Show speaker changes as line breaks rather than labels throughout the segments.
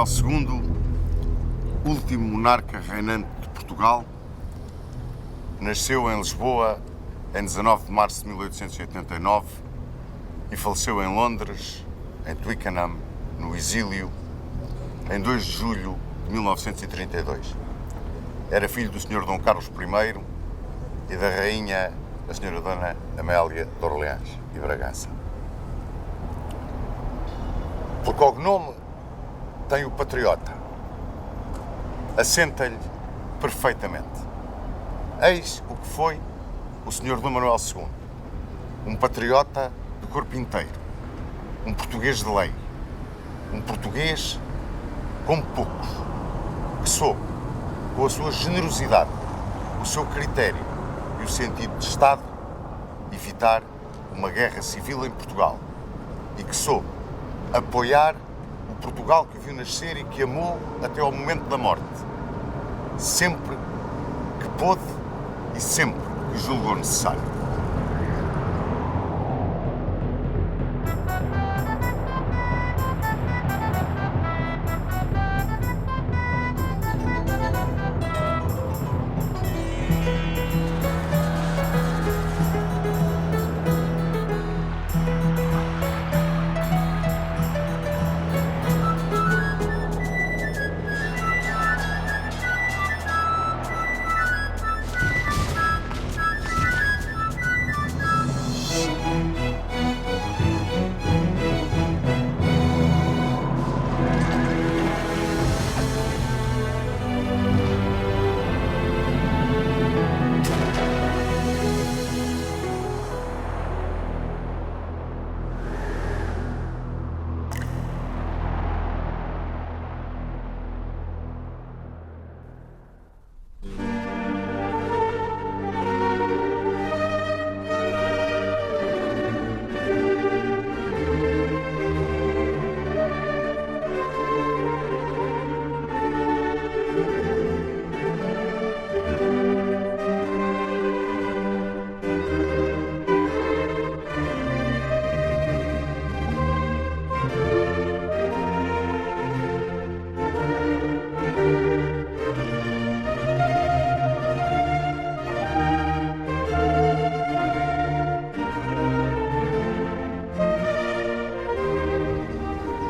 II, último monarca reinante de Portugal, nasceu em Lisboa em 19 de março de 1889 e faleceu em Londres, em Twickenham, no exílio, em 2 de julho de 1932. Era filho do Sr. Dom Carlos I e da Rainha, a Sra. Dona Amélia de Orleans e Bragança. Por cognome tem o patriota. Assenta-lhe perfeitamente. Eis o que foi o Sr. Dom Manuel II. Um patriota de corpo inteiro. Um português de lei. Um português como poucos. Que soube, com a sua generosidade, o seu critério e o sentido de Estado, evitar uma guerra civil em Portugal. E que soube apoiar o Portugal que o viu nascer e que amou até ao momento da morte. Sempre que pôde e sempre que julgou necessário.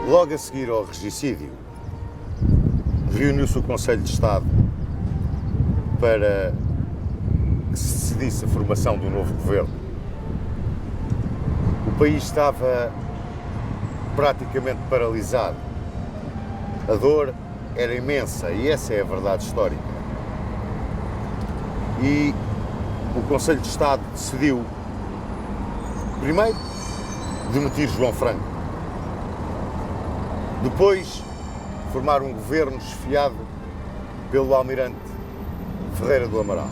Logo a seguir ao regicídio, reuniu-se o Conselho de Estado para que se decidisse a formação do novo governo. O país estava praticamente paralisado. A dor era imensa e essa é a verdade histórica. E o Conselho de Estado decidiu, primeiro, demitir João Franco. Depois, formar um governo esfiado pelo almirante Ferreira do Amaral.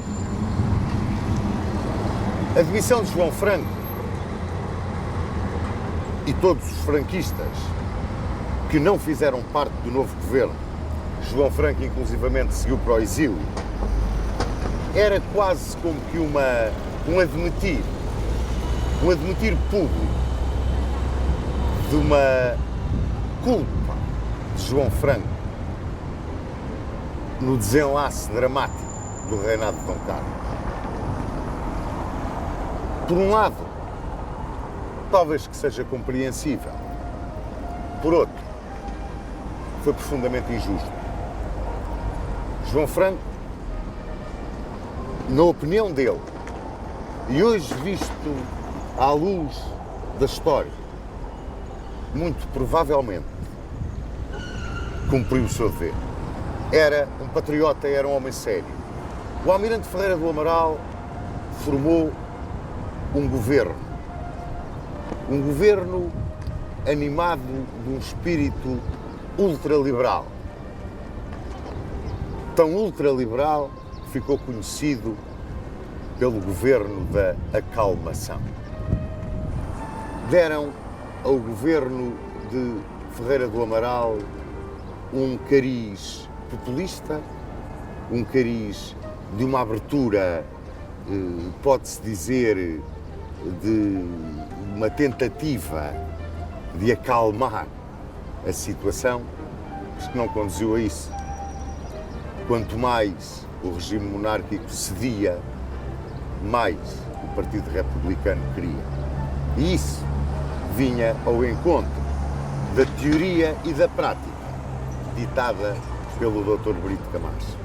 A demissão de João Franco e todos os franquistas que não fizeram parte do novo governo, João Franco inclusivamente seguiu para o exílio, era quase como que um admitir público de uma culpa de João Franco no desenlace dramático do reinado de Dom Carlos. Por um lado, talvez que seja compreensível. Por outro, foi profundamente injusto. João Franco, na opinião dele, e hoje visto à luz da história, muito provavelmente cumpriu o seu dever. Era um patriota, era um homem sério. O almirante Ferreira do Amaral formou um governo animado de um espírito ultraliberal. Tão ultraliberal que ficou conhecido pelo governo da acalmação. Deram ao governo de Ferreira do Amaral um cariz populista, um cariz de uma abertura, pode-se dizer, de uma tentativa de acalmar a situação mas que não conduziu a isso. Quanto mais o regime monárquico cedia, mais o Partido Republicano queria. E isso vinha ao encontro da teoria e da prática ditada pelo Dr. Brito Camacho.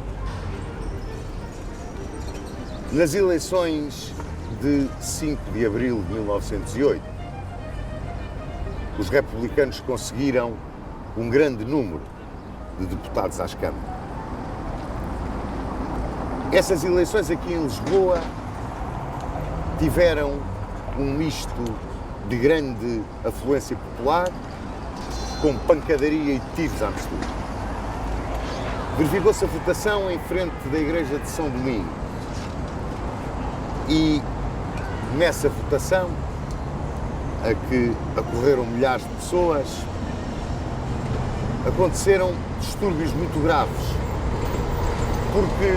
Nas eleições de 5 de abril de 1908, os republicanos conseguiram um grande número de deputados às câmaras. Essas eleições aqui em Lisboa tiveram um misto de grande afluência popular, com pancadaria e tiros à mistura. Verificou-se a votação em frente da Igreja de São Domingos e nessa votação, a que acorreram milhares de pessoas, aconteceram distúrbios muito graves, porque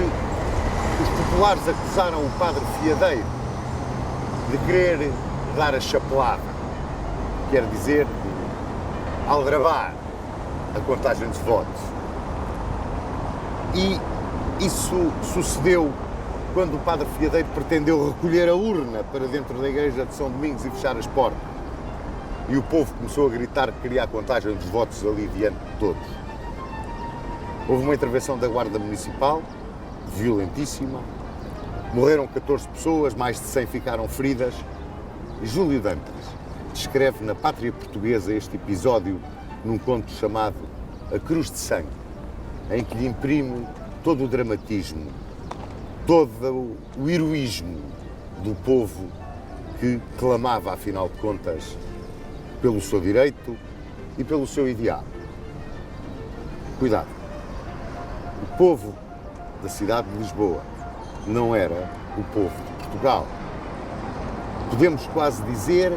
os populares acusaram o padre Fiadeiro de querer dar a chapelada, quer dizer, aldrabar a contagem dos votos. E isso sucedeu quando o padre Fiadeiro pretendeu recolher a urna para dentro da igreja de São Domingos e fechar as portas. E o povo começou a gritar que queria a contagem dos votos ali diante de todos. Houve uma intervenção da Guarda Municipal, violentíssima. Morreram 14 pessoas, mais de 100 ficaram feridas. E Júlio Dantas descreve na Pátria Portuguesa este episódio num conto chamado A Cruz de Sangue, em que lhe imprime todo o dramatismo, todo o heroísmo do povo que clamava, afinal de contas, pelo seu direito e pelo seu ideal. Cuidado, o povo da cidade de Lisboa não era o povo de Portugal. Podemos quase dizer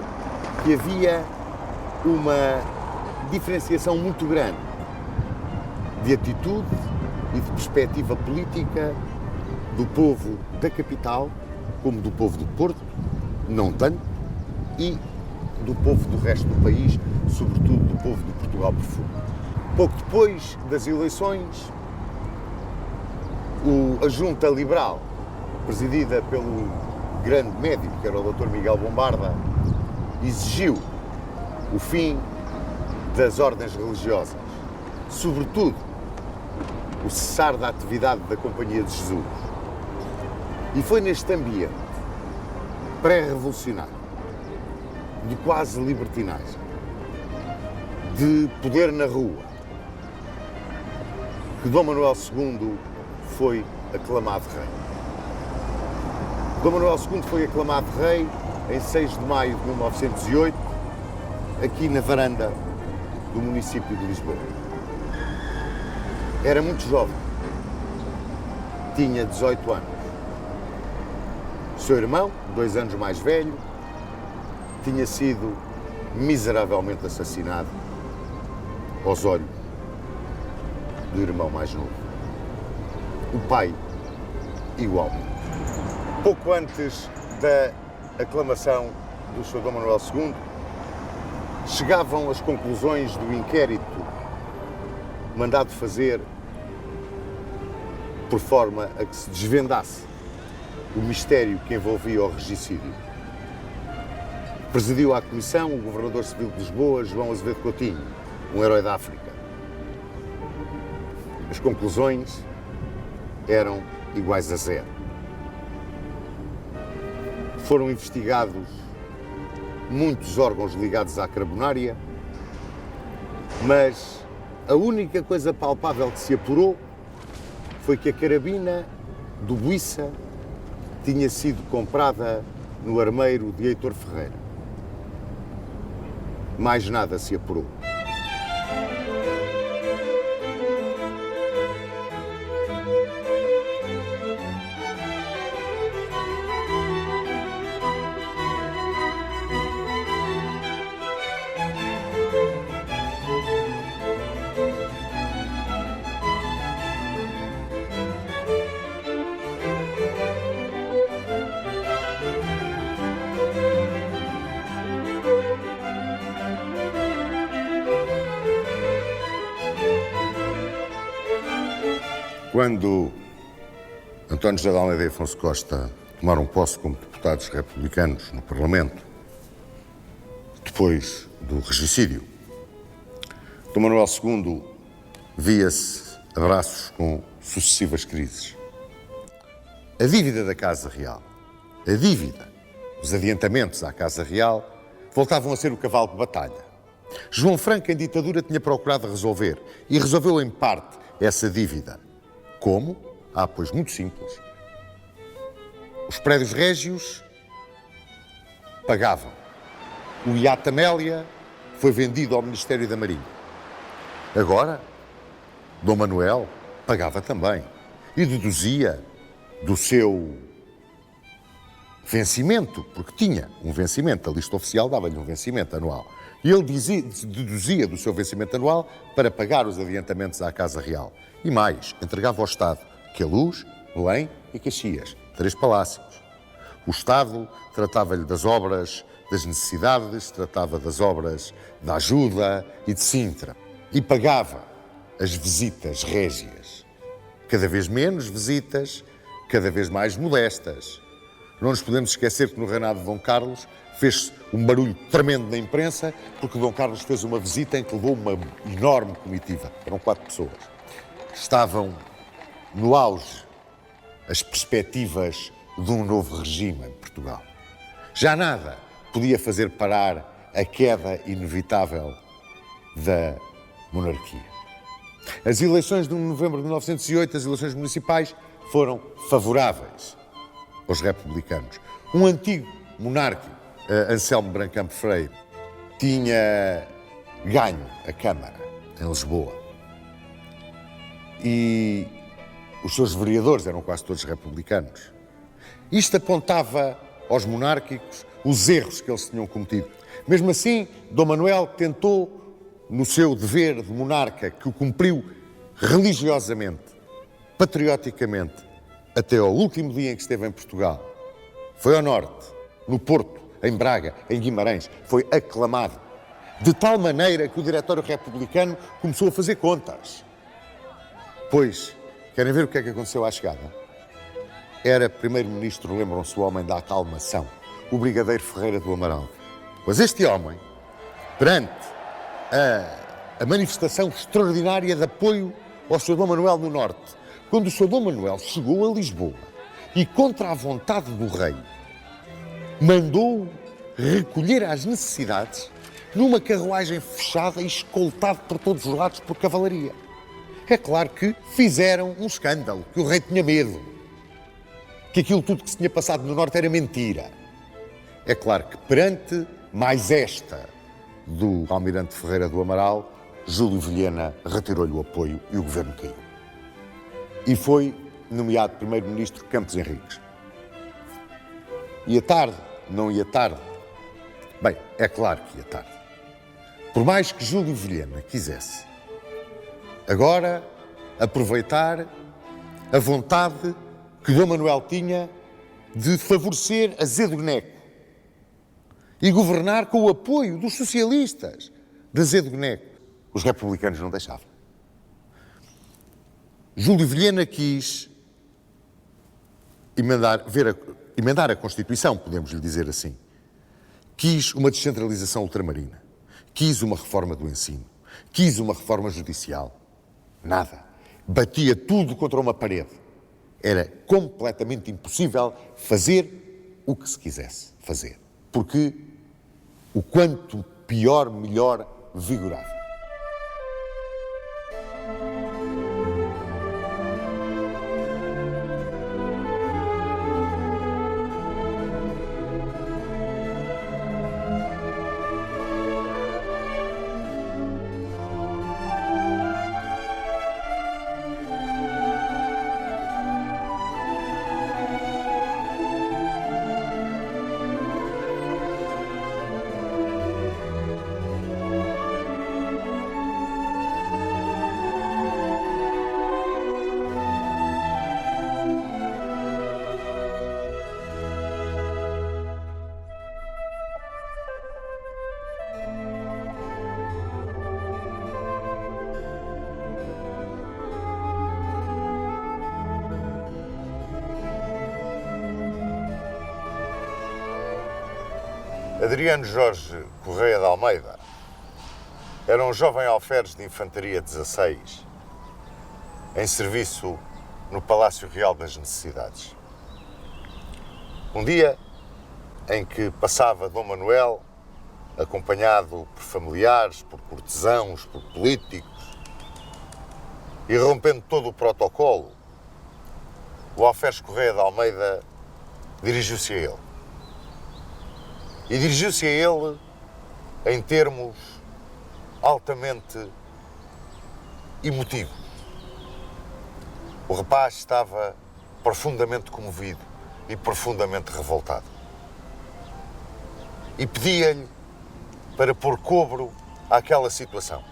que havia uma diferenciação muito grande de atitude e de perspectiva política do povo da capital, como do povo do Porto, não tanto, e do povo do resto do país, sobretudo do povo de Portugal profundo. Pouco depois das eleições, a Junta Liberal, presidida pelo grande médico, que era o Dr. Miguel Bombarda, exigiu o fim das ordens religiosas, sobretudo o cessar da atividade da Companhia de Jesus. E foi neste ambiente pré-revolucionário, de quase libertinagem, de poder na rua, que Dom Manuel II foi aclamado rei. Dom Manuel II foi aclamado rei em 6 de maio de 1908, aqui na varanda do município de Lisboa. Era muito jovem, tinha 18 anos. O seu irmão, 2 anos mais velho, tinha sido miseravelmente assassinado aos olhos do irmão mais novo. O pai, igualmente. Pouco antes da aclamação do Sr. Dom Manuel II, chegavam as conclusões do inquérito mandado fazer por forma a que se desvendasse o mistério que envolvia o regicídio. Presidiu a comissão o Governador Civil de Lisboa, João Azevedo Coutinho, um herói da África. As conclusões eram iguais a zero. Foram investigados muitos órgãos ligados à carbonária, mas a única coisa palpável que se apurou foi que a carabina do Buissa tinha sido comprada no armeiro de Heitor Ferreira. Mais nada se apurou. Quando António José de Almeida e Afonso Costa tomaram posse como deputados republicanos no Parlamento, depois do regicídio, Dom Manuel II via-se a braços com sucessivas crises. A dívida da Casa Real, a dívida, os adiantamentos à Casa Real, voltavam a ser o cavalo de batalha. João Franco, em ditadura, tinha procurado resolver e resolveu em parte essa dívida. Como? Pois muito simples. Os prédios régios pagavam. O iate Amélia foi vendido ao Ministério da Marinha. Agora, Dom Manuel pagava também e deduzia do seu vencimento, porque tinha um vencimento, a lista oficial dava-lhe um vencimento anual. E ele deduzia do seu vencimento anual para pagar os adiantamentos à Casa Real. E mais, entregava ao Estado Queluz, Belém e Caxias, 3 palácios. O Estado tratava-lhe das obras, das necessidades, tratava das obras da ajuda e de Sintra. E pagava as visitas régias. Cada vez menos visitas, cada vez mais modestas. Não nos podemos esquecer que no reinado de Dom Carlos fez-se um barulho tremendo na imprensa porque Dom Carlos fez uma visita em que levou uma enorme comitiva. Eram 4 pessoas. Estavam no auge as perspectivas de um novo regime em Portugal. Já nada podia fazer parar a queda inevitável da monarquia. As eleições de novembro de 1908, as eleições municipais, foram favoráveis aos republicanos. Um antigo monarca, Anselmo Brandcampo Freire, tinha ganho a Câmara em Lisboa. E os seus vereadores eram quase todos republicanos. Isto apontava aos monárquicos os erros que eles tinham cometido. Mesmo assim, Dom Manuel tentou, no seu dever de monarca, que o cumpriu religiosamente, patrioticamente, até ao último dia em que esteve em Portugal. Foi ao norte, no Porto, em Braga, em Guimarães. Foi aclamado. De tal maneira que o Diretório Republicano começou a fazer contas. Pois, querem ver o que é que aconteceu à chegada? Era primeiro-ministro, lembram-se, o homem da acalmação, o brigadeiro Ferreira do Amaral. Pois este homem, perante a manifestação extraordinária de apoio ao Sr. Dom Manuel no Norte, quando o Sr. Dom Manuel chegou a Lisboa e, contra a vontade do rei, mandou recolher as necessidades numa carruagem fechada e escoltado por todos os lados por cavalaria. É claro que fizeram um escândalo, que o rei tinha medo, que aquilo tudo que se tinha passado no Norte era mentira. É claro que perante mais esta do almirante Ferreira do Amaral, Júlio Vilhena retirou-lhe o apoio e o governo caiu. E foi nomeado primeiro-ministro Campos Henriques. Ia tarde? Não ia tarde? Bem, é claro que ia tarde. Por mais que Júlio Vilhena quisesse agora aproveitar a vontade que Dom Manuel tinha de favorecer Azedo Neco e governar com o apoio dos socialistas de Azedo Neco, os republicanos não deixavam. Júlio Vilhena quis emendar a Constituição, podemos lhe dizer assim. Quis uma descentralização ultramarina. Quis uma reforma do ensino. Quis uma reforma judicial. Nada. Batia tudo contra uma parede. Era completamente impossível fazer o que se quisesse fazer. Porque o quanto pior, melhor vigorava. Adriano Jorge Correia de Almeida era um jovem alferes de Infantaria 16, em serviço no Palácio Real das Necessidades. Um dia em que passava Dom Manuel, acompanhado por familiares, por cortesãos, por políticos, e rompendo todo o protocolo, o alferes Correia de Almeida dirigiu-se a ele. E dirigiu-se a ele em termos altamente emotivos. O rapaz estava profundamente comovido e profundamente revoltado. E pedia-lhe para pôr cobro àquela situação,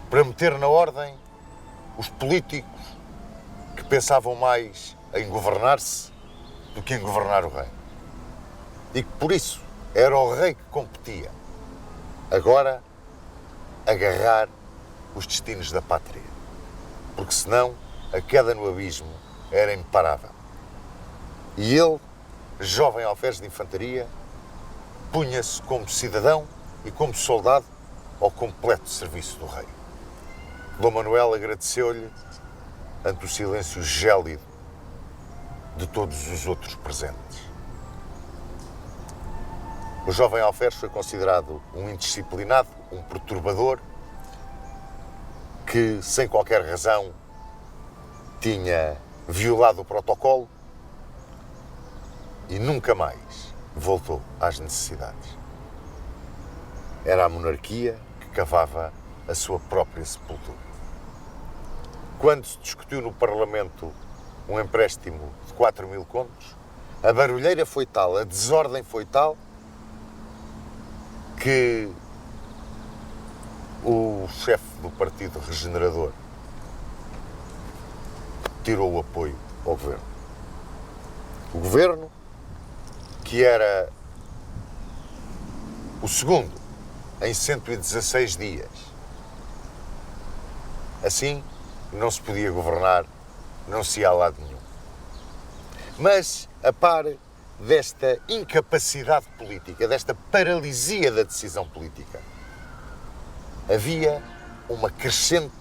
para meter na ordem os políticos que pensavam mais em governar-se do que em governar o rei. E que por isso era o rei que competia agora agarrar os destinos da pátria, porque senão a queda no abismo era imparável. E ele, jovem alferes de infantaria, punha-se como cidadão e como soldado ao completo serviço do rei. Dom Manuel agradeceu-lhe ante o silêncio gélido de todos os outros presentes. O jovem alferes foi considerado um indisciplinado, um perturbador, que, sem qualquer razão, tinha violado o protocolo e nunca mais voltou às necessidades. Era a monarquia que cavava a sua própria sepultura. Quando se discutiu no Parlamento um empréstimo de 4.000 contos, a barulheira foi tal, a desordem foi tal, que o chefe do Partido Regenerador tirou o apoio ao governo. O governo, que era o segundo em 116 dias. Assim, não se podia governar, não se ia a lado nenhum. Mas, a par desta incapacidade política, desta paralisia da decisão política, havia uma crescente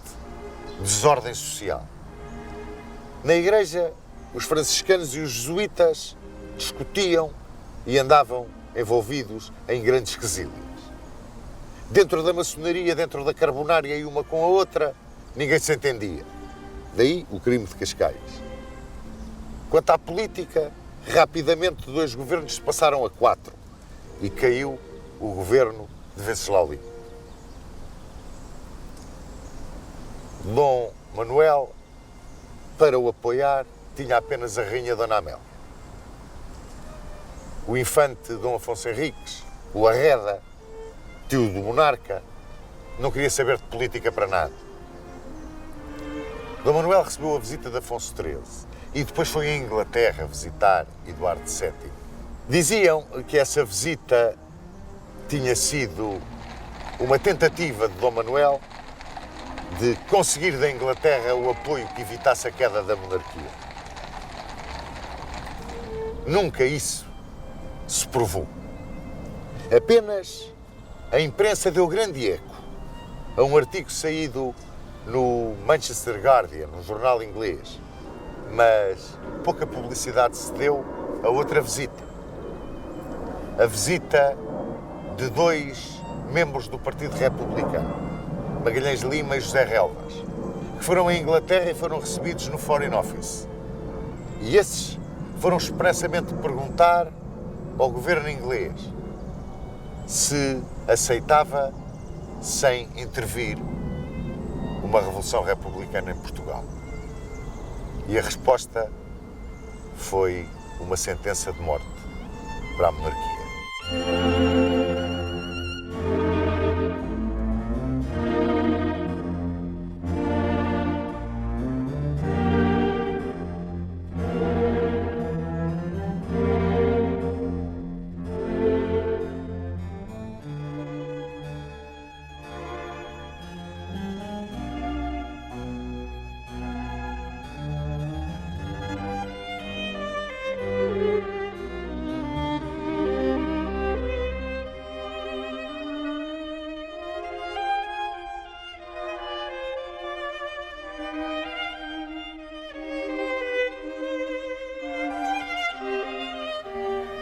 desordem social. Na igreja, os franciscanos e os jesuítas discutiam e andavam envolvidos em grandes quesílias. Dentro da maçonaria, dentro da carbonária e uma com a outra, ninguém se entendia. Daí o crime de Cascais. Quanto à política, rapidamente 2 governos se passaram a 4 e caiu o governo de Venceslau Lima. Dom Manuel, para o apoiar, tinha apenas a rainha Dona Amélia. O infante Dom Afonso Henriques, o Arreda, tio do monarca, não queria saber de política para nada. Dom Manuel recebeu a visita de Afonso XIII e depois foi à Inglaterra visitar Eduardo VII. Diziam que essa visita tinha sido uma tentativa de Dom Manuel de conseguir da Inglaterra o apoio que evitasse a queda da monarquia. Nunca isso se provou. Apenas a imprensa deu grande eco a um artigo saído no Manchester Guardian, um jornal inglês, mas pouca publicidade se deu a outra visita. A visita de 2 membros do Partido Republicano, Magalhães Lima e José Relvas, que foram à Inglaterra e foram recebidos no Foreign Office. E esses foram expressamente perguntar ao governo inglês se aceitava, sem intervir, uma revolução republicana em Portugal. E a resposta foi uma sentença de morte para a monarquia.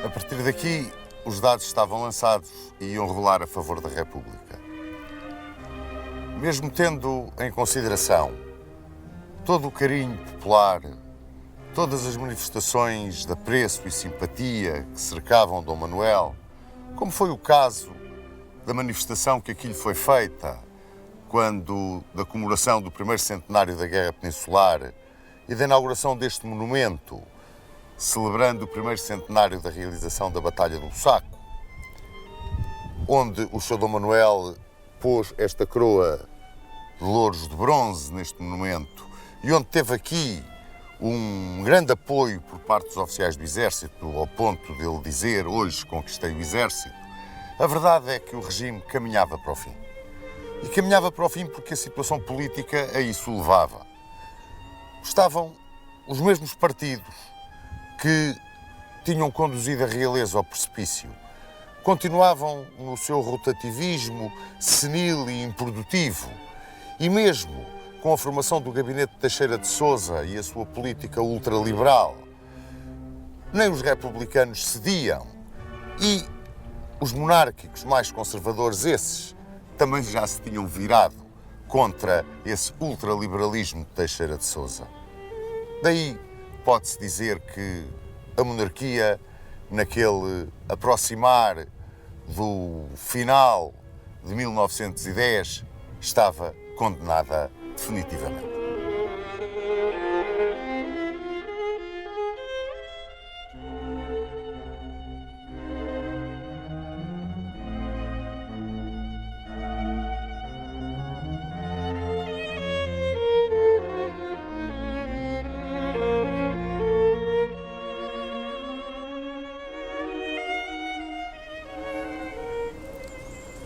A partir daqui, os dados estavam lançados e iam rolar a favor da República. Mesmo tendo em consideração todo o carinho popular, todas as manifestações de apreço e simpatia que cercavam Dom Manuel, como foi o caso da manifestação que aqui lhe foi feita quando da comemoração do primeiro centenário da Guerra Peninsular e da inauguração deste monumento, celebrando o primeiro centenário da realização da Batalha do Bussaco, onde o Sr. Dom Manuel pôs esta coroa de louros de bronze neste monumento e onde teve aqui um grande apoio por parte dos oficiais do Exército, ao ponto de ele dizer: hoje conquistei o Exército. A verdade é que o regime caminhava para o fim. E caminhava para o fim porque a situação política a isso levava. Estavam os mesmos partidos que tinham conduzido a realeza ao precipício. Continuavam no seu rotativismo senil e improdutivo. E mesmo com a formação do gabinete de Teixeira de Sousa e a sua política ultraliberal, nem os republicanos cediam e os monárquicos mais conservadores, esses, também já se tinham virado contra esse ultraliberalismo de Teixeira de Sousa. Daí pode-se dizer que a monarquia, naquele aproximar do final de 1910, estava condenada definitivamente.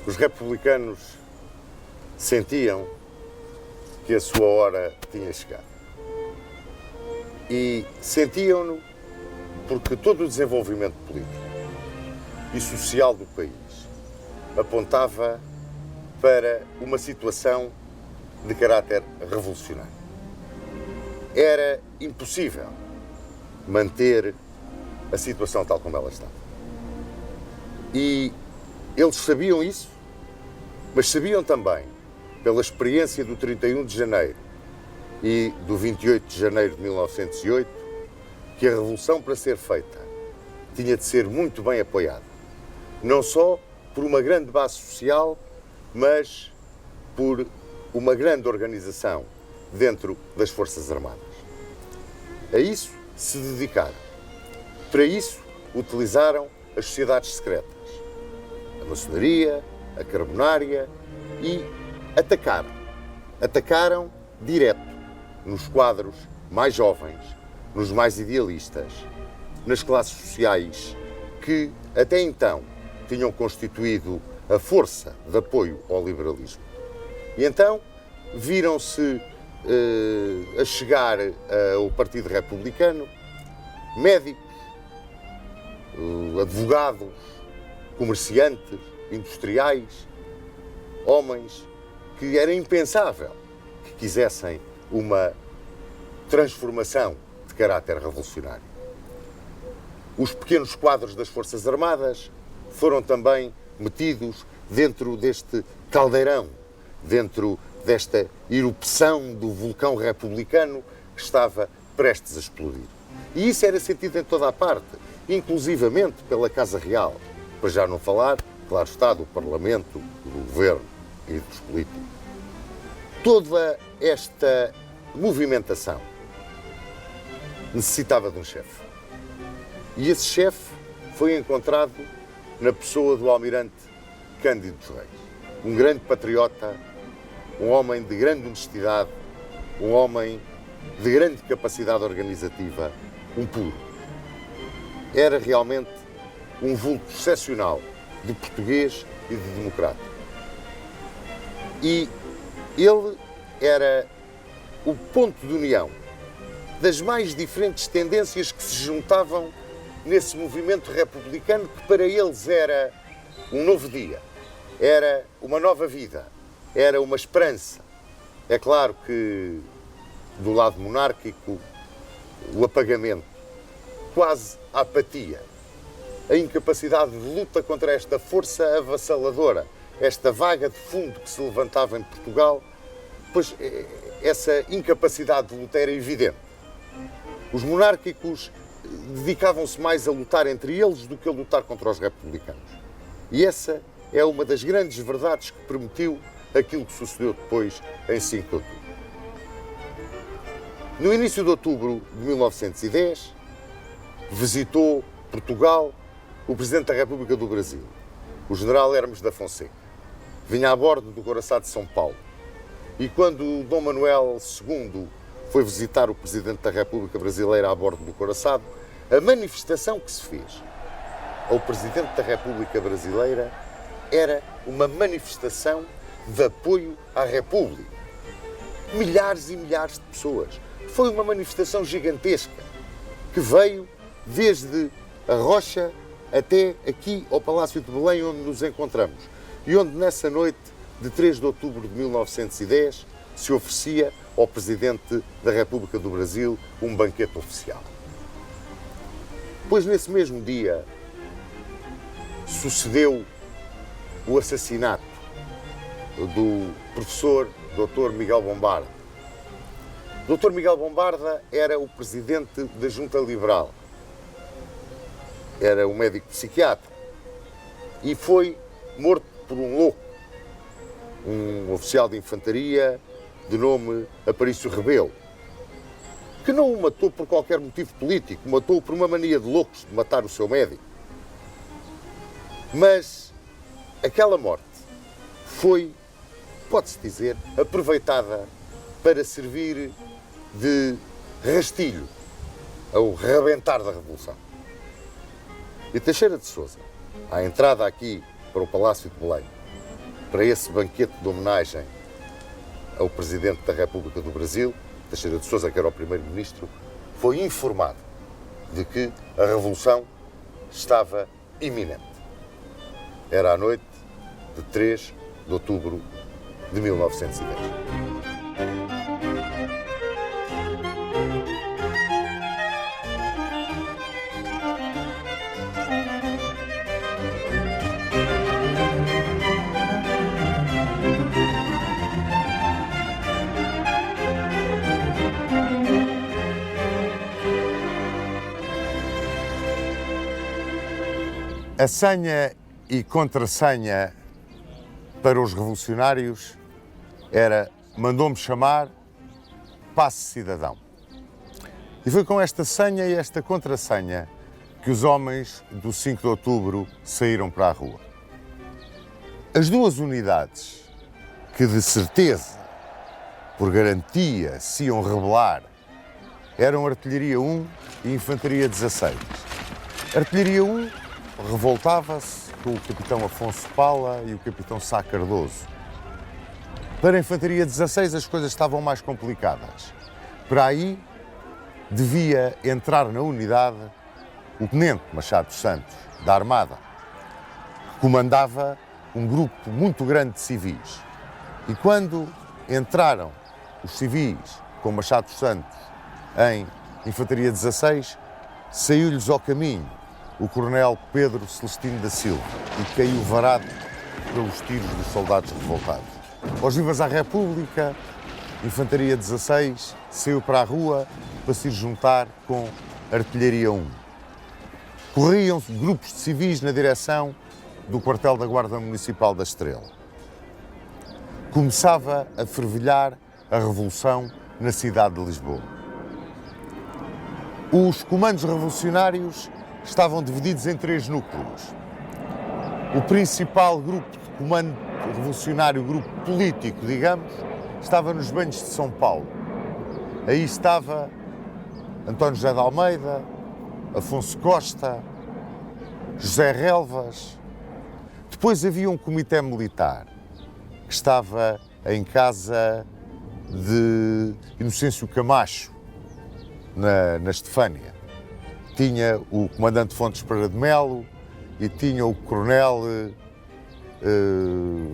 Os republicanos sentiam que a sua hora tinha chegado. E sentiam-no porque todo o desenvolvimento político e social do país apontava para uma situação de caráter revolucionário. Era impossível manter a situação tal como ela estava. E eles sabiam isso, mas sabiam também, pela experiência do 31 de janeiro e do 28 de janeiro de 1908, que a revolução, para ser feita, tinha de ser muito bem apoiada. Não só por uma grande base social, mas por uma grande organização dentro das Forças Armadas. A isso se dedicaram. Para isso, utilizaram as sociedades secretas, a maçonaria, a carbonária, e atacaram direto nos quadros mais jovens, nos mais idealistas, nas classes sociais que até então tinham constituído a força de apoio ao liberalismo. E então viram-se a chegar ao Partido Republicano médicos, advogados, comerciantes, industriais, homens que era impensável que quisessem uma transformação de caráter revolucionário. Os pequenos quadros das Forças Armadas foram também metidos dentro deste caldeirão, dentro desta erupção do vulcão republicano que estava prestes a explodir. E isso era sentido em toda a parte, inclusivamente pela Casa Real, para já não falar, claro está, do Parlamento, do Governo e dos políticos. Toda esta movimentação necessitava de um chefe. E esse chefe foi encontrado na pessoa do almirante Cândido dos Reis. Um grande patriota, um homem de grande honestidade, um homem de grande capacidade organizativa, um puro. Era realmente um vulto excepcional de português e de democrata. E ele era o ponto de união das mais diferentes tendências que se juntavam nesse movimento republicano, que para eles era um novo dia, era uma nova vida, era uma esperança. É claro que do lado monárquico, o apagamento, quase a apatia, a incapacidade de luta contra esta força avassaladora, esta vaga de fundo que se levantava em Portugal, pois essa incapacidade de luta era evidente. Os monárquicos dedicavam-se mais a lutar entre eles do que a lutar contra os republicanos. E essa é uma das grandes verdades que permitiu aquilo que sucedeu depois em 5 de outubro. No início de outubro de 1910, visitou Portugal o Presidente da República do Brasil, o General Hermes da Fonseca. Vinha a bordo do Couraçado de São Paulo. E quando Dom Manuel II foi visitar o Presidente da República Brasileira a bordo do Couraçado, a manifestação que se fez ao Presidente da República Brasileira era uma manifestação de apoio à República. Milhares e milhares de pessoas. Foi uma manifestação gigantesca que veio desde a Rocha até aqui ao Palácio de Belém, onde nos encontramos, e onde nessa noite de 3 de outubro de 1910 se oferecia ao Presidente da República do Brasil um banquete oficial. Pois nesse mesmo dia sucedeu o assassinato do professor Dr. Miguel Bombarda. Dr. Miguel Bombarda era o presidente da Junta Liberal. Era um médico psiquiatra e foi morto por um louco, um oficial de infantaria de nome Aparício Rebelo, que não o matou por qualquer motivo político, matou-o por uma mania de loucos de matar o seu médico. Mas aquela morte foi, pode-se dizer, aproveitada para servir de rastilho ao rebentar da Revolução. E Teixeira de Sousa, à entrada aqui para o Palácio de Belém, para esse banquete de homenagem ao Presidente da República do Brasil, Teixeira de Sousa, que era o Primeiro-Ministro, foi informado de que a Revolução estava iminente. Era a noite de 3 de outubro de 1910. A senha e contrassenha para os revolucionários era mandou-me chamar passe cidadão. E foi com esta senha e esta contrassenha que os homens do 5 de outubro saíram para a rua. As duas unidades que de certeza, por garantia, se iam rebelar eram Artilharia 1 e Infantaria 16. Artilharia 1 revoltava-se com o capitão Afonso Pala e o capitão Sá Cardoso. Para a Infantaria 16 as coisas estavam mais complicadas. Para aí devia entrar na unidade o tenente Machado dos Santos, da Armada, que comandava um grupo muito grande de civis. E quando entraram os civis com Machado dos Santos em Infantaria 16, saiu-lhes ao caminho o coronel Pedro Celestino da Silva e caiu varado pelos tiros dos soldados revoltados. Aos vivas à República, Infantaria 16 saiu para a rua para se juntar com Artilharia 1. Corriam grupos de civis na direção do quartel da Guarda Municipal da Estrela. Começava a fervilhar a revolução na cidade de Lisboa. Os comandos revolucionários estavam divididos em 3 núcleos. O principal grupo de comando revolucionário, grupo político, digamos, estava nos Banhos de São Paulo. Aí estava António José de Almeida, Afonso Costa, José Relvas. Depois havia um comitê militar que estava em casa de Inocêncio Camacho, na Estefânia. Tinha o comandante Fontes Pereira de Melo e tinha o coronel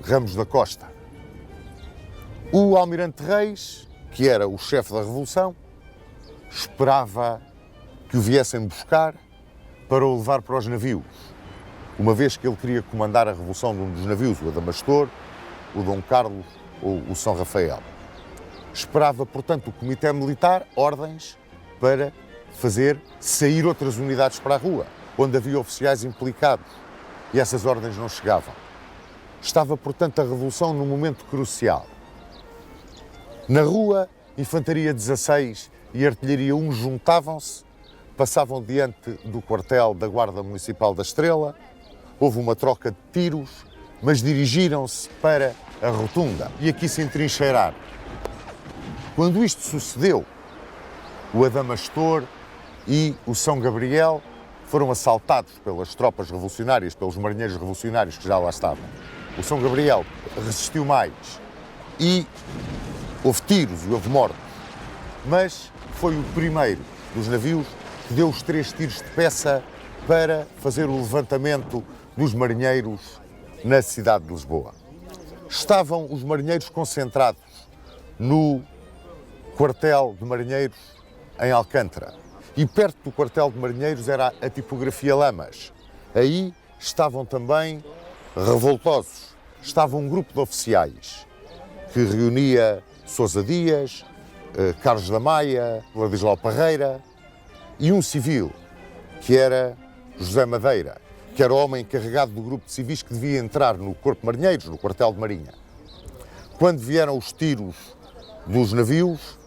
Ramos da Costa. O almirante Reis, que era o chefe da Revolução, esperava que o viessem buscar para o levar para os navios, uma vez que ele queria comandar a revolução de um dos navios, o Adamastor, o Dom Carlos ou o São Rafael. Esperava, portanto, o Comitê Militar ordens para fazer sair outras unidades para a rua, onde havia oficiais implicados, e essas ordens não chegavam. Estava, portanto, a revolução num momento crucial. Na rua, Infantaria 16 e Artilharia 1 juntavam-se, passavam diante do quartel da Guarda Municipal da Estrela, houve uma troca de tiros, mas dirigiram-se para a rotunda e aqui se entrincheiraram. Quando isto sucedeu, o Adamastor e o São Gabriel foram assaltados pelas tropas revolucionárias, pelos marinheiros revolucionários que já lá estavam. O São Gabriel resistiu mais e houve tiros e houve mortos, mas foi o primeiro dos navios que deu os 3 tiros de peça para fazer o levantamento dos marinheiros na cidade de Lisboa. Estavam os marinheiros concentrados no quartel de marinheiros em Alcântara e perto do quartel de marinheiros era a tipografia Lamas. Aí estavam também revoltosos. Estava um grupo de oficiais que reunia Sousa Dias, Carlos da Maia, Ladislau Parreira e um civil, que era José Madeira, que era o homem encarregado do grupo de civis que devia entrar no Corpo de Marinheiros, no quartel de Marinha. Quando vieram os tiros dos navios,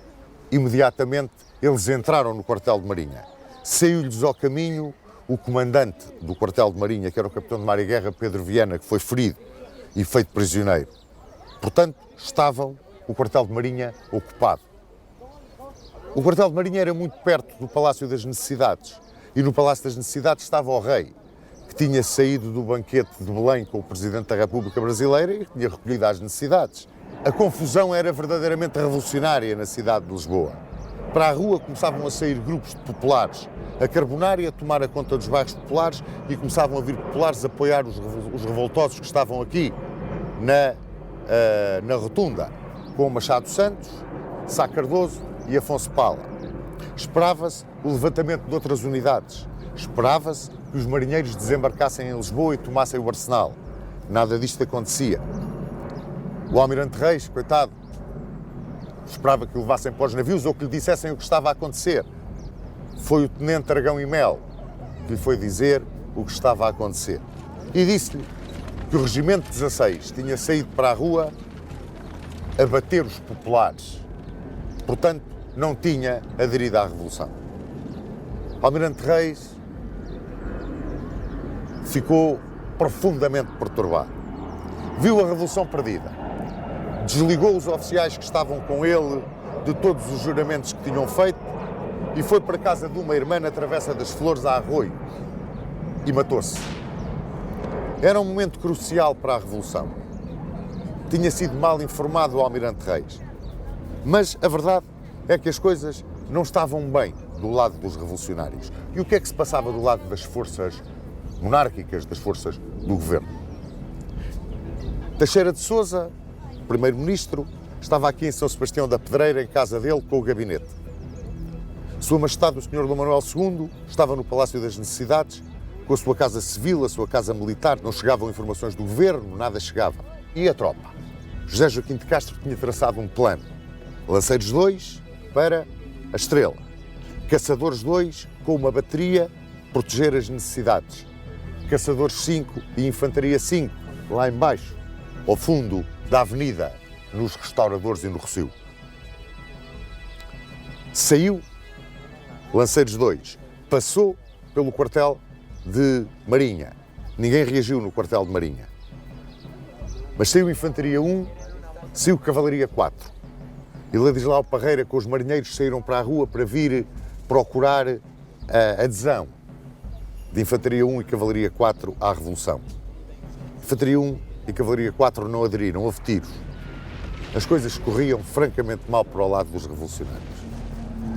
imediatamente eles entraram no quartel de Marinha. Saiu-lhes ao caminho o comandante do quartel de Marinha, que era o capitão de mar e guerra, Pedro Viana, que foi ferido e feito prisioneiro. Portanto, estavam o quartel de Marinha ocupado. O quartel de Marinha era muito perto do Palácio das Necessidades e no Palácio das Necessidades estava o rei, que tinha saído do banquete de Belém com o Presidente da República Brasileira e que tinha recolhido as necessidades. A confusão era verdadeiramente revolucionária na cidade de Lisboa. Para a rua começavam a sair grupos de populares a carbonar e a tomar a conta dos bairros populares e começavam a vir populares a apoiar os revoltosos que estavam aqui na rotunda, com Machado Santos, Sá Cardoso e Afonso Pala. Esperava-se o levantamento de outras unidades. Esperava-se que os marinheiros desembarcassem em Lisboa e tomassem o arsenal. Nada disto acontecia. O Almirante Reis, coitado, esperava que o levassem para os navios ou que lhe dissessem o que estava a acontecer. Foi o Tenente Aragão e Mel que lhe foi dizer o que estava a acontecer. E disse-lhe que o Regimento 16 tinha saído para a rua a bater os populares. Portanto, não tinha aderido à Revolução. Almirante Reis ficou profundamente perturbado. Viu a Revolução perdida. Desligou os oficiais que estavam com ele de todos os juramentos que tinham feito e foi para a casa de uma irmã na Travessa das Flores, a Arroio, e matou-se. Era um momento crucial para a Revolução. Tinha sido mal informado o Almirante Reis. Mas a verdade é que as coisas não estavam bem do lado dos revolucionários. E o que é que se passava do lado das forças monárquicas, das forças do governo? Teixeira de Sousa, primeiro-ministro, estava aqui em São Sebastião da Pedreira, em casa dele, com o gabinete. Sua Majestade o Sr. Dom Manuel II estava no Palácio das Necessidades, com a sua casa civil, a sua casa militar. Não chegavam informações do governo, nada chegava. E a tropa? José Joaquim de Castro tinha traçado um plano. Lanceiros 2 para a Estrela. Caçadores 2 com uma bateria, proteger as necessidades. Caçadores 5 e Infantaria 5, lá embaixo, ao fundo da avenida, nos Restauradores e no Rossio. Saiu Lanceiros 2, passou pelo quartel de Marinha. Ninguém reagiu no quartel de Marinha. Mas saiu Infantaria 1, saiu Cavalaria 4. E Ladislau Parreira com os marinheiros saíram para a rua para vir procurar a adesão de Infantaria 1 e Cavalaria 4 à Revolução. Infantaria 1 e Cavalaria 4 não aderiram, houve tiros. As coisas corriam francamente mal para o lado dos revolucionários.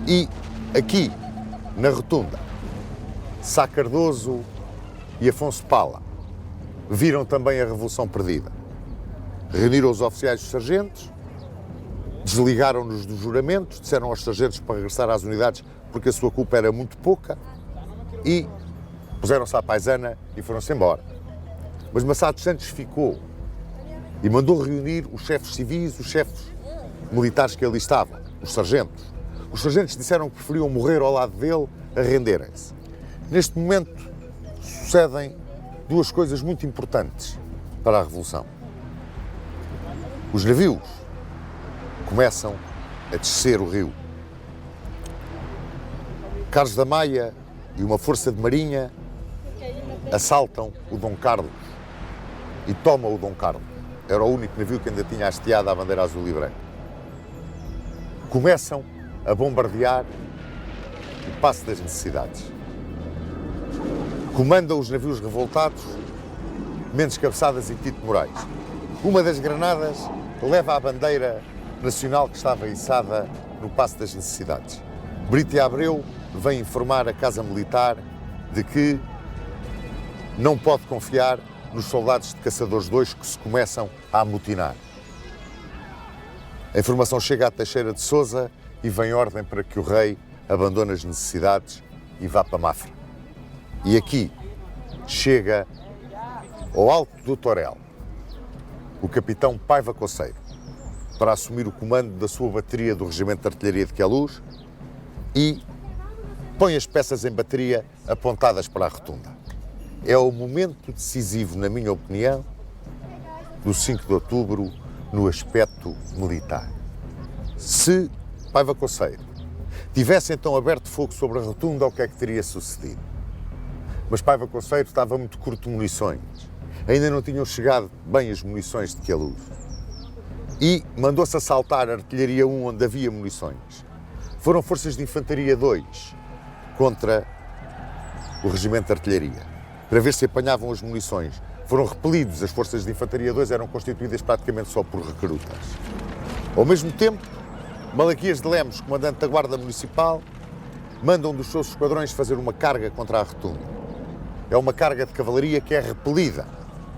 E aqui, na rotunda, Sá Cardoso e Afonso Pala viram também a Revolução perdida. Reuniram os oficiais e os sargentos, desligaram-nos dos juramentos, disseram aos sargentos para regressar às unidades porque a sua culpa era muito pouca e puseram-se à paisana e foram-se embora. Mas Massado Santos ficou e mandou reunir os chefes civis, os chefes militares que ali estavam, os sargentos. Os sargentos disseram que preferiam morrer ao lado dele a renderem-se. Neste momento sucedem duas coisas muito importantes para a Revolução. Os navios começam a descer o rio. Carlos da Maia e uma força de marinha assaltam o Dom Carlos e tomam o Dom Carlos. Era o único navio que ainda tinha hasteado a bandeira azul e branca. Começam a bombardear o Paço das Necessidades. Comandam os navios revoltados Mendes Cabeçadas e Tito Moraes. Uma das granadas leva a bandeira nacional que estava içada no Paço das Necessidades. Brito e Abreu vem informar a Casa Militar de que não pode confiar nos soldados de Caçadores 2 que se começam a amotinar. A informação chega a Teixeira de Sousa e vem ordem para que o rei abandone as necessidades e vá para Mafra. E aqui chega ao Alto do Torel o capitão Paiva Coceiro para assumir o comando da sua bateria do Regimento de Artilharia de Queluz e põe as peças em bateria apontadas para a rotunda. É o momento decisivo, na minha opinião, do 5 de outubro no aspecto militar. Se Paiva Coceiro tivesse então aberto fogo sobre a rotunda, o que é que teria sucedido? Mas Paiva Coceiro estava muito curto de munições. Ainda não tinham chegado bem as munições de Queluz. E mandou-se assaltar a Artilharia 1, onde havia munições. Foram forças de Infantaria 2 contra o Regimento de Artilharia, para ver se apanhavam as munições. Foram repelidos, as forças de Infantaria 2 eram constituídas praticamente só por recrutas. Ao mesmo tempo, Malaquias de Lemos, comandante da Guarda Municipal, manda um dos seus esquadrões fazer uma carga contra a rotunda. É uma carga de cavalaria que é repelida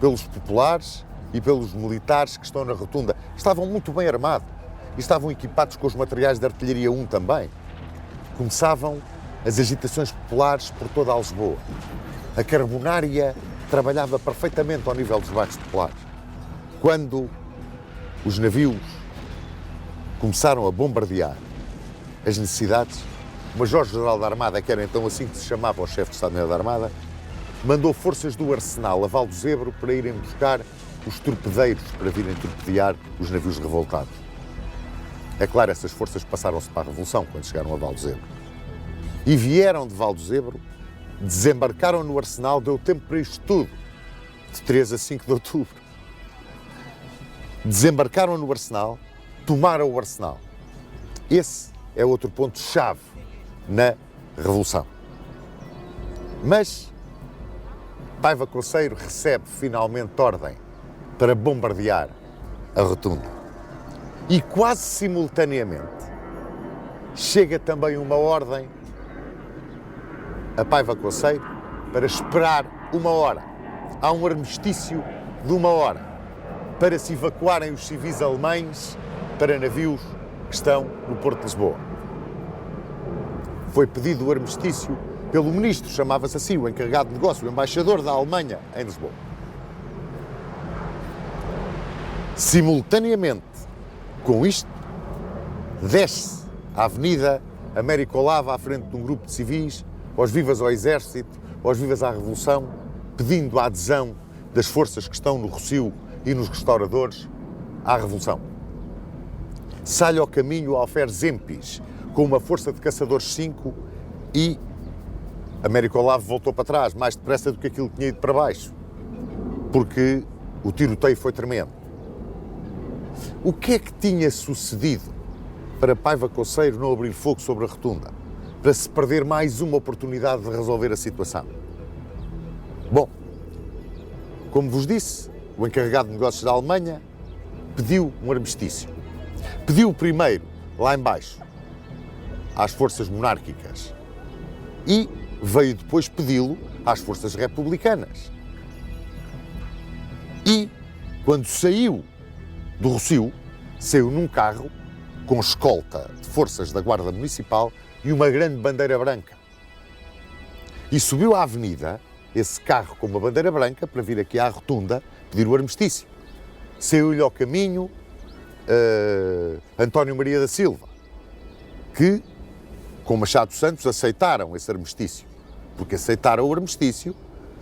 pelos populares e pelos militares que estão na rotunda. Estavam muito bem armados e estavam equipados com os materiais da Artilharia 1 também. Começavam as agitações populares por toda a Lisboa. A Carbonária trabalhava perfeitamente ao nível dos bairros populares. Quando os navios começaram a bombardear as necessidades, o Major-Geral da Armada, que era então assim que se chamava o chefe de Estado-Maior da Armada, mandou forças do Arsenal a Val do Zebro para irem buscar os torpedeiros para virem torpedear os navios revoltados. É claro, essas forças passaram-se para a Revolução quando chegaram a Val do Zebro. E vieram de Val do Zebro, desembarcaram no Arsenal, deu tempo para isto tudo, de 3 a 5 de outubro. Desembarcaram no Arsenal, tomaram o Arsenal. Esse é outro ponto-chave na Revolução. Mas Paiva Coceiro recebe finalmente ordem para bombardear a rotunda. E quase simultaneamente chega também uma ordem a Paiva Coceiro para esperar 1 hora. Há um armistício de 1 hora para se evacuarem os civis alemães para navios que estão no Porto de Lisboa. Foi pedido o armistício pelo ministro, chamava-se assim, o encarregado de negócio, o embaixador da Alemanha em Lisboa. Simultaneamente com isto, desce a Avenida Américo Olava à frente de um grupo de civis, aos vivas ao Exército, aos vivas à Revolução, pedindo a adesão das forças que estão no Rossio e nos restauradores à Revolução. Sai ao caminho Alferes Empis, com uma força de caçadores 5 e Américo Olavo voltou para trás, mais depressa do que aquilo que tinha ido para baixo, porque o tiroteio foi tremendo. O que é que tinha sucedido para Paiva Coceiro não abrir fogo sobre a rotunda? Para se perder mais uma oportunidade de resolver a situação? Bom, como vos disse, o encarregado de negócios da Alemanha pediu um armistício. Pediu primeiro, lá embaixo, às forças monárquicas e veio depois pedi-lo às forças republicanas. E, quando saiu do Rossio, saiu num carro com escolta de forças da Guarda Municipal e uma grande bandeira branca. E subiu à avenida esse carro com uma bandeira branca para vir aqui à rotunda pedir o armistício. Saiu-lhe ao caminho António Maria da Silva, que, com Machado Santos, aceitaram esse armistício. Porque aceitaram o armistício,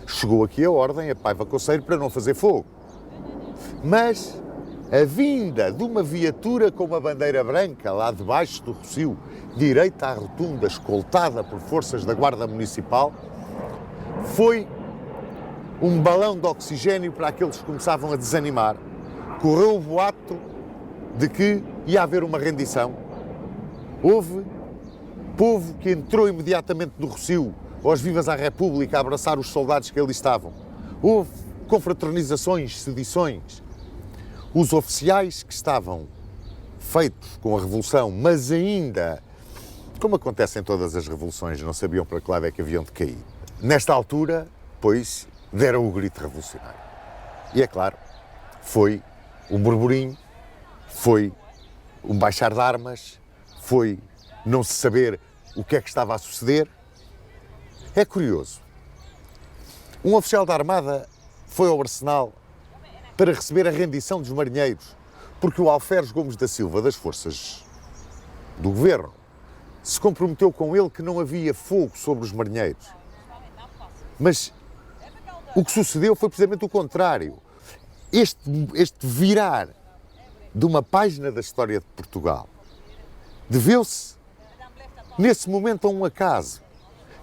chegou aqui a ordem a Paiva Conceiro para não fazer fogo. Mas a vinda de uma viatura com uma bandeira branca lá debaixo do Rossio, direita à rotunda, escoltada por forças da Guarda Municipal, foi um balão de oxigênio para aqueles que começavam a desanimar. Correu o boato de que ia haver uma rendição. Houve povo que entrou imediatamente no Rossio, aos Vivas à República, a abraçar os soldados que ali estavam. Houve confraternizações, sedições. Os oficiais que estavam feitos com a Revolução, mas ainda, como acontece em todas as revoluções, não sabiam para que lado é que haviam de cair. Nesta altura, pois, deram o grito revolucionário. E é claro, foi um burburinho, foi um baixar de armas, foi não se saber o que é que estava a suceder. É curioso. Um oficial da Armada foi ao Arsenal para receber a rendição dos marinheiros, porque o Alferes Gomes da Silva, das forças do governo, se comprometeu com ele que não havia fogo sobre os marinheiros. Mas o que sucedeu foi precisamente o contrário. Este virar de uma página da história de Portugal deveu-se, nesse momento, a um acaso.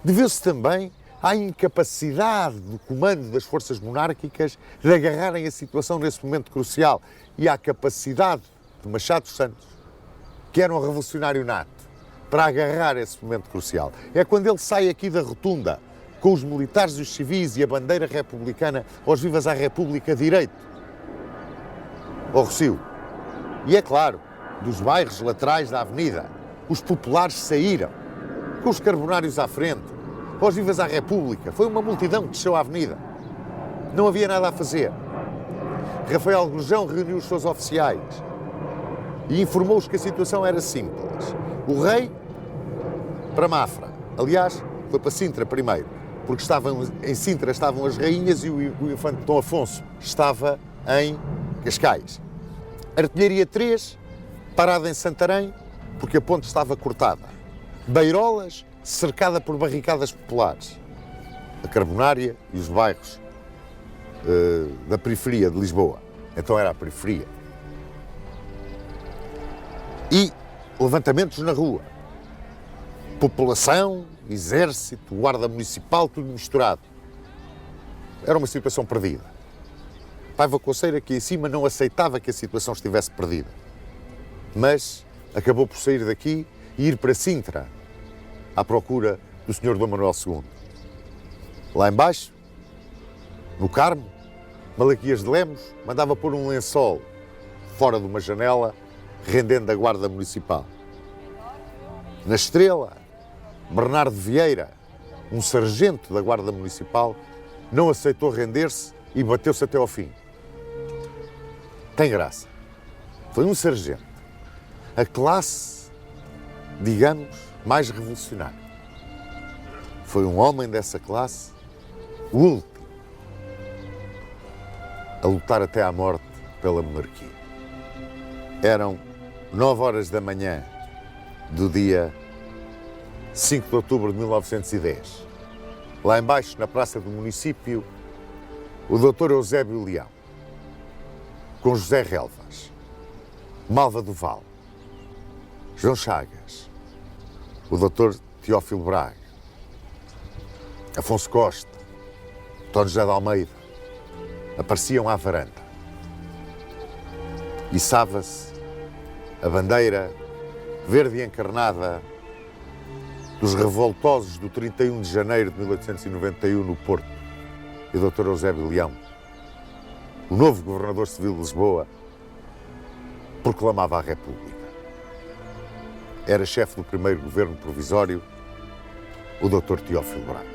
Deveu-se também à incapacidade do comando das forças monárquicas de agarrarem a situação nesse momento crucial e à capacidade de Machado Santos, que era um revolucionário nato, para agarrar esse momento crucial. É quando ele sai aqui da rotunda, com os militares e os civis e a bandeira republicana, aos Vivas à República, direito ao Rossio. E é claro, dos bairros laterais da avenida, os populares saíram, com os carbonários à frente, aos Vivas à República. Foi uma multidão que desceu à avenida. Não havia nada a fazer. Rafael Grosjão reuniu os seus oficiais e informou-os que a situação era simples. O rei para Mafra. Aliás, foi para Sintra primeiro, porque em Sintra estavam as rainhas e o infante Dom Afonso estava em Cascais. Artilharia 3, parada em Santarém, porque a ponte estava cortada. Beirolas, cercada por barricadas populares. A Carbonária e os bairros da periferia de Lisboa. Então era a periferia. E levantamentos na rua. População, exército, guarda municipal, tudo misturado. Era uma situação perdida. Paiva Conceiro aqui em cima não aceitava que a situação estivesse perdida. Mas acabou por sair daqui e ir para Sintra, à procura do Sr. Dom Manuel II. Lá embaixo, no Carmo, Malaquias de Lemos mandava pôr um lençol fora de uma janela, rendendo a Guarda Municipal. Na Estrela, Bernardo Vieira, um sargento da Guarda Municipal, não aceitou render-se e bateu-se até ao fim. Tem graça. Foi um sargento. A classe, digamos, mais revolucionária. Foi um homem dessa classe, o último, a lutar até à morte pela monarquia. Eram 9h da manhã do dia 5 de outubro de 1910. Lá embaixo, na praça do município, o Dr. Eusébio Leão, com José Relvas, Malva do Val, João Chagas, o Dr. Teófilo Braga, Afonso Costa, António José de Almeida, apareciam à varanda. Içava-se a bandeira verde e encarnada dos revoltosos do 31 de janeiro de 1891 no Porto. E o Dr. Eusébio Leão, o novo governador civil de Lisboa, proclamava a República. Era chefe do primeiro governo provisório, o Dr. Teófilo Braga.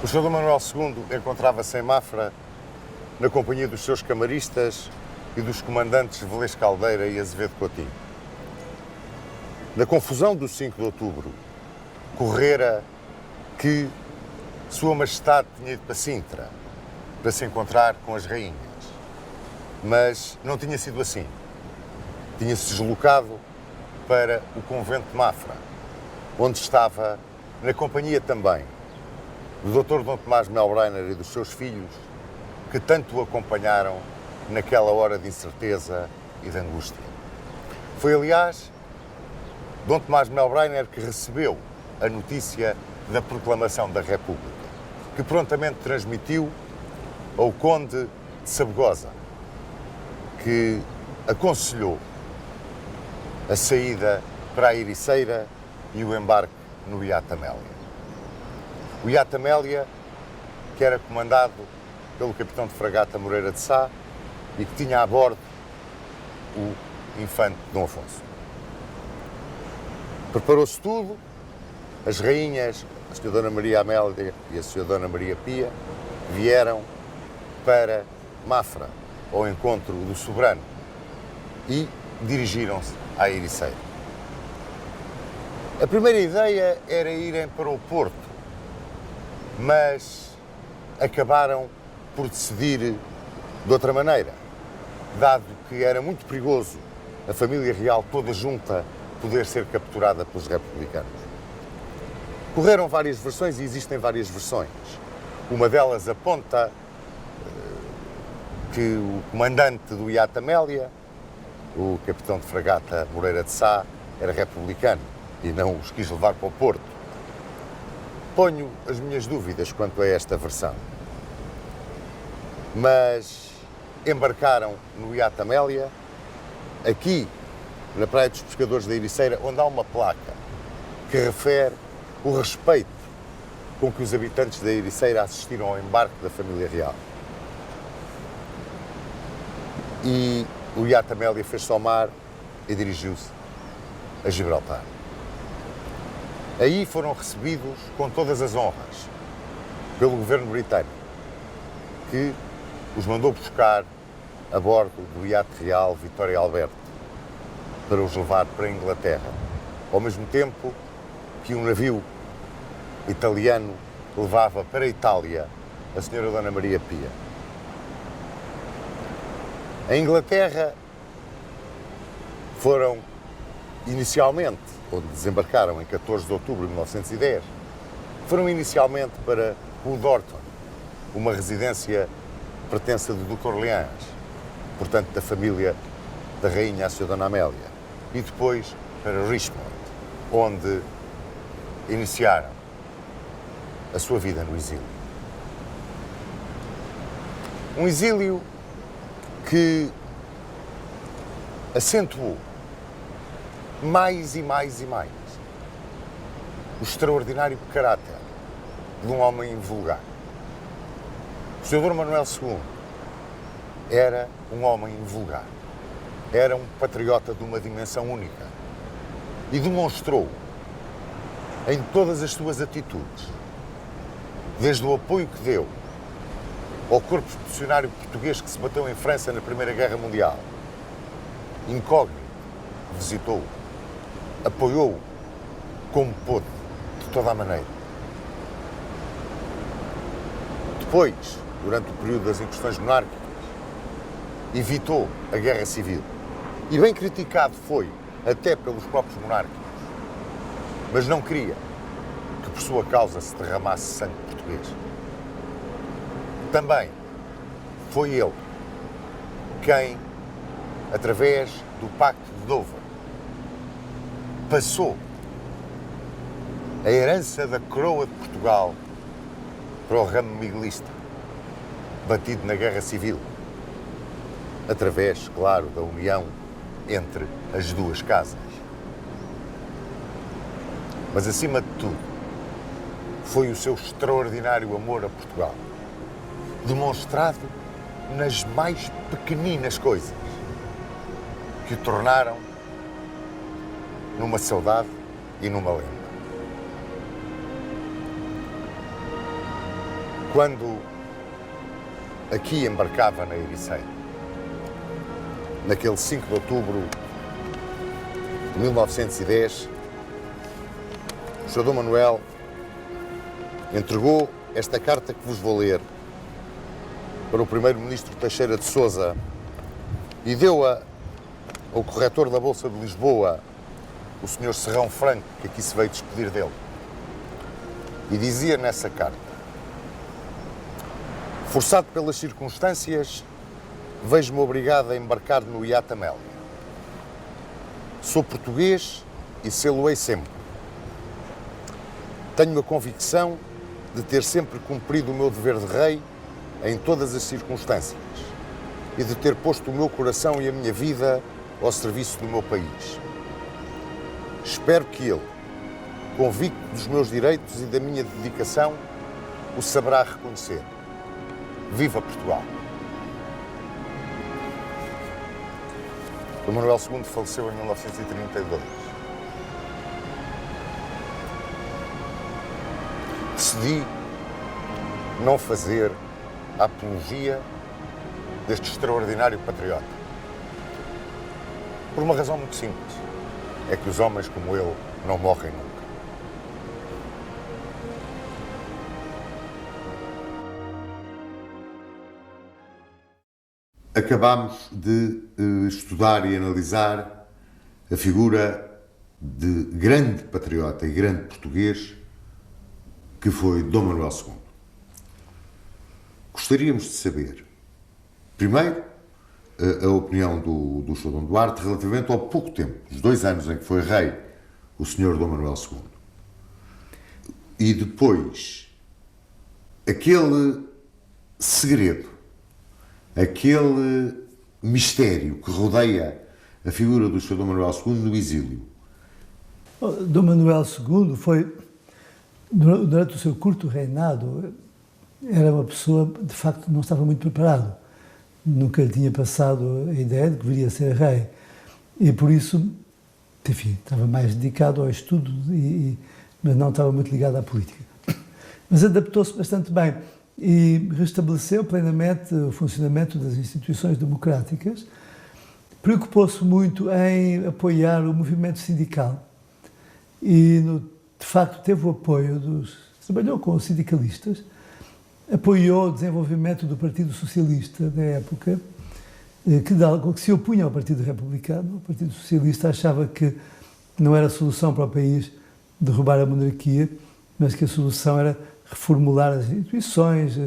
O Sr. Dom Manuel II encontrava-se em Mafra na companhia dos seus camaristas e dos comandantes Velez Caldeira e Azevedo Coutinho. Na confusão do 5 de outubro, correra que Sua Majestade tinha ido para Sintra para se encontrar com as rainhas. Mas não tinha sido assim. Tinha-se deslocado para o convento de Mafra, onde estava, na companhia também, do Dr. Dom Tomás Melbrenner e dos seus filhos, que tanto o acompanharam naquela hora de incerteza e de angústia. Foi, aliás, Dom Tomás Melbrenner que recebeu a notícia da proclamação da República, que prontamente transmitiu ao Conde de Sabugosa, que aconselhou a saída para a Ericeira e o embarque no iate Amélia. O iate Amélia, que era comandado pelo capitão de fragata Moreira de Sá e que tinha a bordo o infante Dom Afonso. Preparou-se tudo, as rainhas, a Sra. Dona Maria Amélia e a Sra. Dona Maria Pia, vieram para Mafra, ao encontro do soberano, e dirigiram-se à Ericeira. A primeira ideia era irem para o Porto, mas acabaram por decidir de outra maneira, dado que era muito perigoso a família real toda junta poder ser capturada pelos republicanos. Correram várias versões e existem várias versões. Uma delas aponta que o comandante do iate Amélia, o capitão de fragata Moreira de Sá, era republicano e não os quis levar para o Porto. Ponho as minhas dúvidas quanto a esta versão. Mas embarcaram no iate Amélia, aqui na Praia dos Pescadores da Ericeira, onde há uma placa que refere o respeito com que os habitantes da Ericeira assistiram ao embarque da família real. E o iate Amélia fez-se ao mar e dirigiu-se a Gibraltar. Aí foram recebidos com todas as honras pelo governo britânico, que os mandou buscar a bordo do iate real Vitória Alberto para os levar para a Inglaterra, ao mesmo tempo que um navio italiano levava para a Itália a Sra. Dona Maria Pia. A Inglaterra foram inicialmente, onde desembarcaram em 14 de outubro de 1910, foram inicialmente para Woodorton, uma residência pertença do Duque Orleans, portanto da família da rainha a Sra. Dona Amélia, e depois para Richmond, onde iniciaram a sua vida no exílio. Um exílio que acentuou mais e mais e mais o extraordinário caráter de um homem vulgar. O Sr. Dom Manuel II era um homem vulgar, era um patriota de uma dimensão única e demonstrou em todas as suas atitudes, desde o apoio que deu ao corpo expedicionário português que se bateu em França na Primeira Guerra Mundial, incógnito, visitou-o, apoiou-o como pôde, de toda a maneira. Depois, durante o período das inquisições monárquicas, evitou a guerra civil. E bem criticado foi, até pelos próprios monárquicos, mas não queria que por sua causa se derramasse sangue português. Também foi ele quem, através do Pacto de Dover, passou a herança da coroa de Portugal para o ramo miguelista, batido na Guerra Civil, através, claro, da união entre as duas casas. Mas, acima de tudo, foi o seu extraordinário amor a Portugal, demonstrado nas mais pequeninas coisas, que o tornaram numa saudade e numa lenda. quando aqui embarcava na Ericeira, naquele 5 de outubro de 1910, o Sr. Dom Manuel entregou esta carta que vos vou ler para o primeiro-ministro Teixeira de Sousa e deu-a ao corretor da Bolsa de Lisboa, o Sr. Serrão Franco, que aqui se veio despedir dele. E dizia nessa carta: forçado pelas circunstâncias, vejo-me obrigado a embarcar no iate Amélia. Sou português e sê-lo-ei sempre. Tenho a convicção de ter sempre cumprido o meu dever de rei em todas as circunstâncias e de ter posto o meu coração e a minha vida ao serviço do meu país. Espero que ele, convicto dos meus direitos e da minha dedicação, o saberá reconhecer. Viva Portugal! Dom Manuel II faleceu em 1932. Decidi não fazer a apologia deste extraordinário patriota. Por uma razão muito simples. É que os homens como ele não morrem nunca. Acabámos de estudar e analisar a figura de grande patriota e grande português que foi Dom Manuel II. Gostaríamos de saber, primeiro, a opinião do Sr. Dom Duarte relativamente ao pouco tempo, os 2 anos em que foi rei o Sr. Dom Manuel II. E depois, aquele segredo, aquele mistério que rodeia a figura do Sr. Dom Manuel II no exílio.
Dom Manuel II foi, durante o seu curto reinado, era uma pessoa, de facto, não estava muito preparado. Nunca lhe tinha passado a ideia de que viria a ser rei. E por isso, enfim, estava mais dedicado ao estudo, mas não estava muito ligado à política. Mas adaptou-se bastante bem e restabeleceu plenamente o funcionamento das instituições democráticas. Preocupou-se muito em apoiar o movimento sindical e, de facto, teve o apoio trabalhou com os sindicalistas, apoiou o desenvolvimento do Partido Socialista da época, que se opunha ao Partido Republicano. O Partido Socialista achava que não era a solução para o país derrubar a monarquia, mas que a solução era reformular as instituições,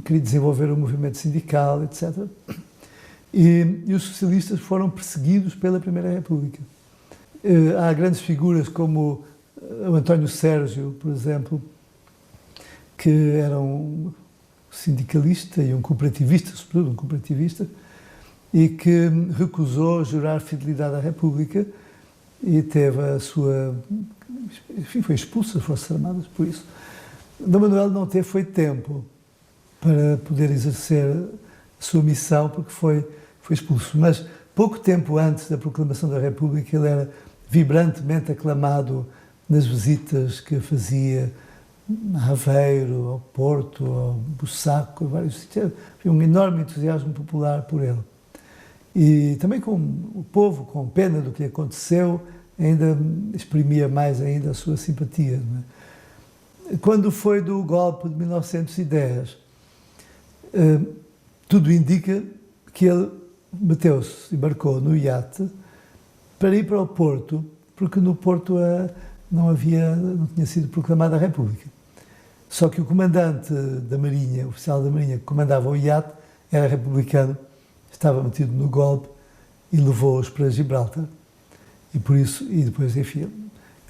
queria desenvolver o movimento sindical, etc. E os socialistas foram perseguidos pela Primeira República. Há grandes figuras como o António Sérgio, por exemplo, que era um sindicalista e um cooperativista, sobretudo um cooperativista, e que recusou jurar fidelidade à República e teve a sua... Enfim, foi expulso das Forças Armadas por isso. Dom Manuel não teve tempo para poder exercer a sua missão porque foi expulso, mas pouco tempo antes da proclamação da República ele era vibrantemente aclamado nas visitas que fazia a Aveiro, ao Porto, ao Bussaco, a vários sítios. Havia um enorme entusiasmo popular por ele. E também com o povo, com pena do que aconteceu, ainda exprimia mais ainda a sua simpatia. Não é? Quando foi do golpe de 1910, tudo indica que ele embarcou no iate para ir para o Porto, porque no Porto não tinha sido proclamada a República. Só que o comandante da Marinha, o oficial da Marinha que comandava o iate, era republicano, estava metido no golpe e levou-os para Gibraltar. E por isso, e depois, enfim,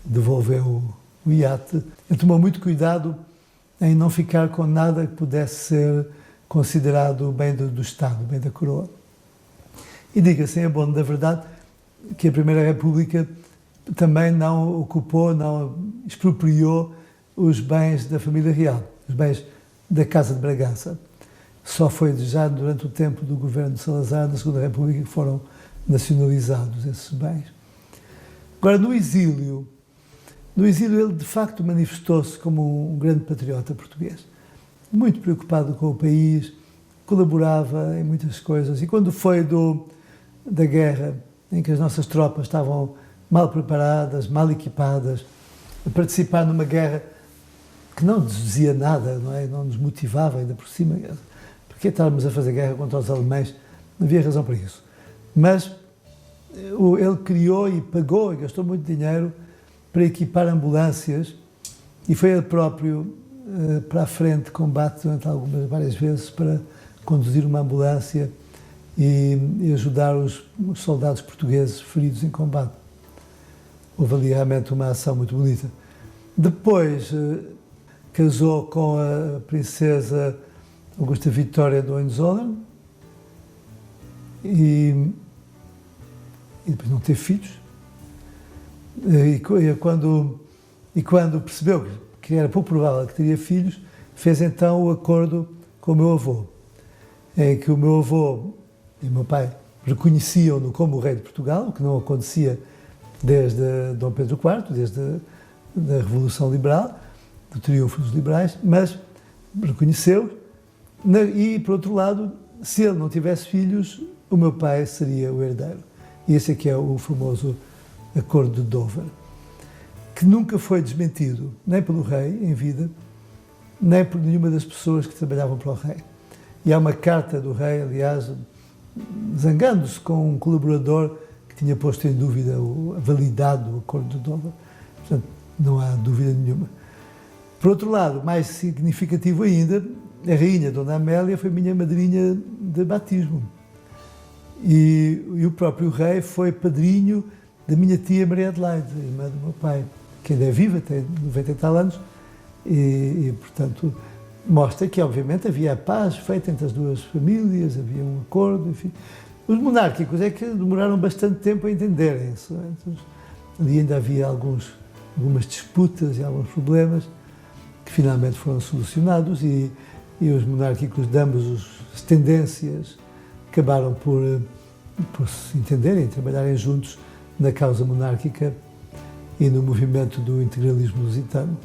devolveu o iate. Ele tomou muito cuidado em não ficar com nada que pudesse ser considerado bem do Estado, bem da coroa. E diga-se, em abono da verdade, que a Primeira República também não ocupou, não expropriou os bens da família real, os bens da Casa de Bragança. Só foi já durante o tempo do governo de Salazar, na Segunda República, que foram nacionalizados esses bens. Agora, no exílio ele de facto manifestou-se como um grande patriota português. muito preocupado com o país, colaborava em muitas coisas. E quando foi da guerra, em que as nossas tropas estavam mal preparadas, mal equipadas, a participar numa guerra que não nos dizia nada, não é? Não nos motivava ainda por cima. Porque estávamos a fazer guerra contra os alemães? Não havia razão para isso. Mas ele criou e pagou e gastou muito dinheiro para equipar ambulâncias e foi ele próprio para a frente de combate durante várias vezes para conduzir uma ambulância e ajudar os soldados portugueses feridos em combate. Houve ali realmente uma ação muito bonita. Depois casou com a princesa Augusta Vitória de Hohenzollern e depois não teve filhos. E quando percebeu que era pouco provável que teria filhos, fez então o acordo com o meu avô, em que o meu avô e o meu pai reconheciam-no como o rei de Portugal, o que não acontecia desde Dom Pedro IV, desde a Revolução Liberal, do triunfo dos liberais, mas reconheceu e, por outro lado, se ele não tivesse filhos, o meu pai seria o herdeiro. E esse aqui é o famoso Acordo de Dover, que nunca foi desmentido, nem pelo rei em vida, nem por nenhuma das pessoas que trabalhavam para o rei. E há uma carta do rei, aliás, zangando-se com um colaborador que tinha posto em dúvida a validade do Acordo de Dover. Portanto, não há dúvida nenhuma. Por outro lado, mais significativo ainda, a rainha Dona Amélia foi minha madrinha de batismo. E o próprio rei foi padrinho da minha tia Maria Adelaide, irmã do meu pai, que ainda é viva, tem 90 e tal anos, e portanto, mostra que, obviamente, havia a paz feita entre as duas famílias, havia um acordo, enfim. Os monárquicos é que demoraram bastante tempo a entenderem-se. Ali ainda havia algumas disputas e alguns problemas que finalmente foram solucionados e os monárquicos de ambas as tendências acabaram por se entenderem, trabalharem juntos na causa monárquica e no movimento do integralismo lusitano.